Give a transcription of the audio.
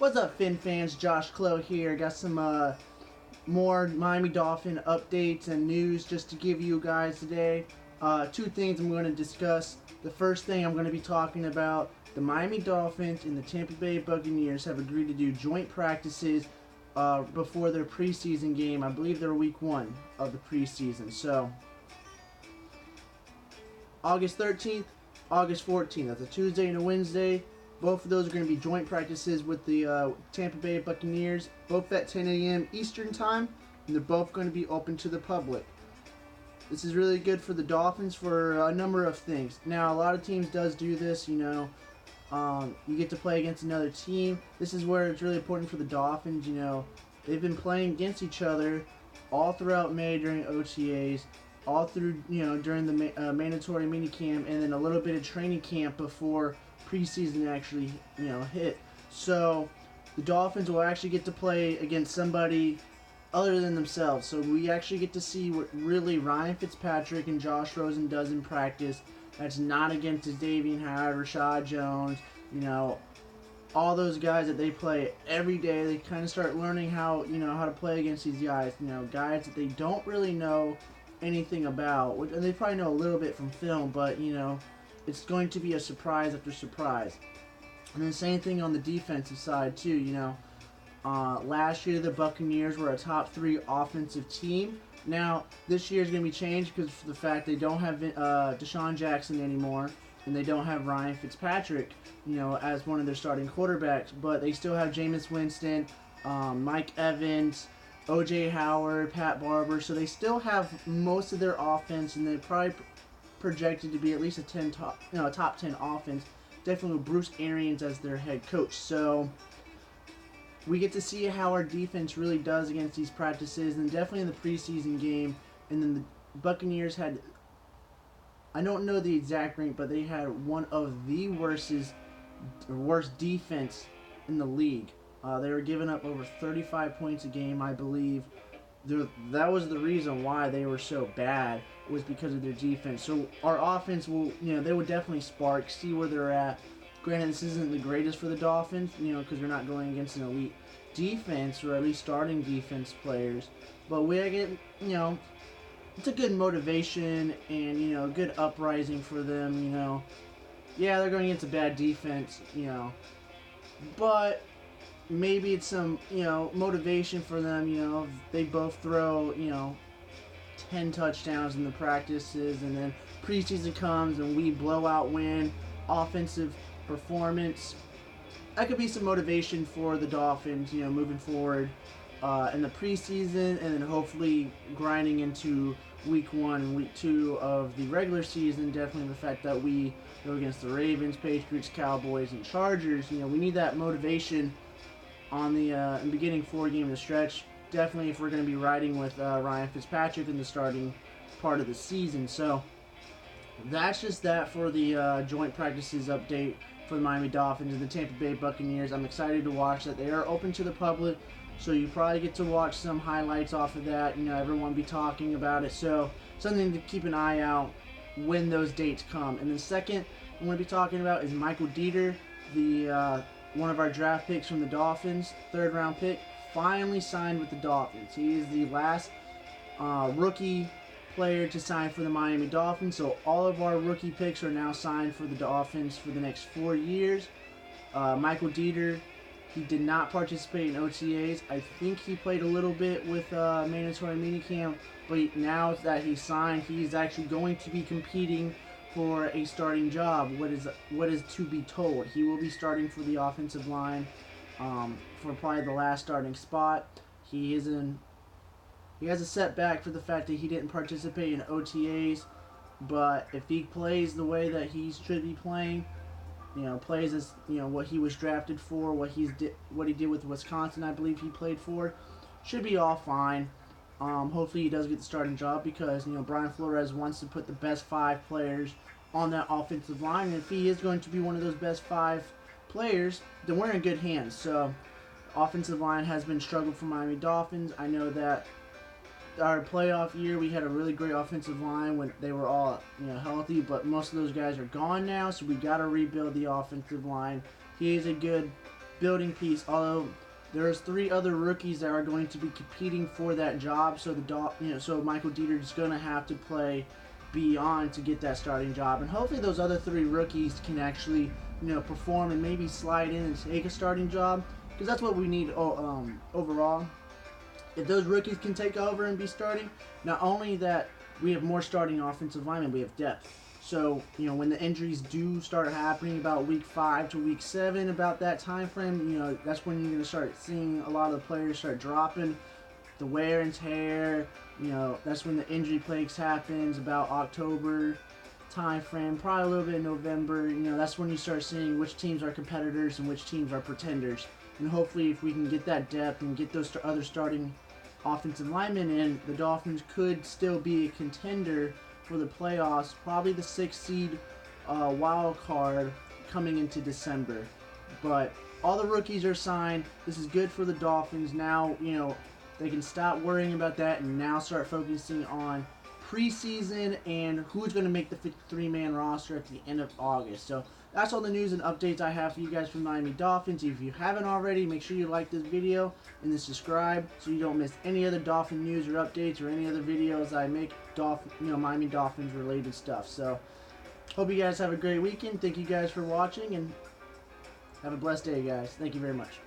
What's up, Fin fans? Josh Clow here. Got some more Miami Dolphin updates and news just to give you guys today. Two things I'm going to discuss. The first thing I'm going to be talking about, the Miami Dolphins and the Tampa Bay Buccaneers have agreed to do joint practices before their preseason game. I believe they're week 1 of the preseason. So, August 13th, August 14th. That's a Tuesday and a Wednesday. Both of those are going to be joint practices with the Tampa Bay Buccaneers, both at 10 a.m. Eastern Time, and they're both going to be open to the public. This is really good for the Dolphins for a number of things. Now, a lot of teams does do this, you get to play against another team. This is where it's really important for the Dolphins, they've been playing against each other all throughout May during OTAs, all through, during the mandatory minicamp, and then a little bit of training camp before preseason actually, hit. So the Dolphins will actually get to play against somebody other than themselves. So we actually get to see what really Ryan Fitzpatrick and Josh Rosen does in practice. That's not against Davian Howard, Rashad Jones, all those guys that they play every day. They kind of start learning how to play against these guys. Guys that they don't really know anything about, and they probably know a little bit from film, but it's going to be a surprise after surprise. And the same thing on the defensive side too. Last year the Buccaneers were a top 3 offensive team. Now this year is going to be changed because of the fact they don't have Deshaun Jackson anymore, and they don't have Ryan Fitzpatrick, as one of their starting quarterbacks. But they still have Jameis Winston, Mike Evans, O.J. Howard, Pat Barber. So they still have most of their offense, and they're probably projected to be at least a top 10 offense. Definitely with Bruce Arians as their head coach. So we get to see how our defense really does against these practices, and definitely in the preseason game. And then the Buccaneers had, I don't know the exact rank, but they had one of the worst defense in the league. They were giving up over 35 points a game, I believe. That was the reason why they were so bad, was because of their defense. So our offense will, they will definitely spark, see where they're at. Granted, this isn't the greatest for the Dolphins, because we're not going against an elite defense, or at least starting defense players. But we get, it's a good motivation and, a good uprising for them, Yeah, they're going against a bad defense, but maybe it's some, motivation for them, if they both throw, 10 touchdowns in the practices, and then preseason comes and we blowout win, offensive performance. That could be some motivation for the Dolphins, moving forward in the preseason, and then hopefully grinding into week 1 and week 2 of the regular season. Definitely the fact that we go against the Ravens, Patriots, Cowboys, and Chargers. We need that motivation on the beginning 4 game of the stretch. Definitely if we're going to be riding with Ryan Fitzpatrick in the starting part of the season. So that's just that for the joint practices update for the Miami Dolphins and the Tampa Bay Buccaneers. I'm excited to watch that. They are open to the public, so you probably get to watch some highlights off of that. Everyone will be talking about it. So something to keep an eye out when those dates come. And the second I'm going to be talking about is Michael Dieter, the one of our draft picks from the Dolphins, 3rd round pick, finally signed with the Dolphins. He is the last rookie player to sign for the Miami Dolphins. So all of our rookie picks are now signed for the Dolphins for the next 4 years. Michael Dieter, he did not participate in OTAs. I think he played a little bit with mandatory minicamp, but now that he's signed, he's actually going to be competing for a starting job. What is to be told? He will be starting for the offensive line for probably the last starting spot. He has a setback for the fact that he didn't participate in OTAs, but if he plays the way that he should be playing, plays as what he was drafted for, what he did with Wisconsin, I believe he played for, should be all fine. Hopefully he does get the starting job, because Brian Flores wants to put the best 5 players on that offensive line, and if he is going to be one of those best 5 players, then we're in good hands. So offensive line has been struggled for Miami Dolphins. I know that our playoff year we had a really great offensive line when they were all healthy, but most of those guys are gone now, so we got to rebuild the offensive line. He is a good building piece. Although there's 3 other rookies that are going to be competing for that job, so so Michael Dieter's is going to have to play beyond to get that starting job, and hopefully those other 3 rookies can actually perform and maybe slide in and take a starting job, because that's what we need overall. If those rookies can take over and be starting, not only that we have more starting offensive linemen, we have depth. So, when the injuries do start happening about week 5 to week 7, about that time frame, that's when you're going to start seeing a lot of the players start dropping. The wear and tear, that's when the injury plagues happens, about October time frame, probably a little bit in November. That's when you start seeing which teams are competitors and which teams are pretenders. And hopefully if we can get that depth and get those other starting offensive linemen in, the Dolphins could still be a contender for the playoffs, probably the 6th seed wild card coming into December. But all the rookies are signed. This is good for the Dolphins. Now, they can stop worrying about that and now start focusing on preseason and who's going to make the 53-man roster at the end of August. So that's all the news and updates I have for you guys from Miami Dolphins. If you haven't already, make sure you like this video and then subscribe so you don't miss any other Dolphin news or updates or any other videos I make Miami Dolphins related stuff. So hope you guys have a great weekend. Thank you guys for watching and have a blessed day, guys. Thank you very much.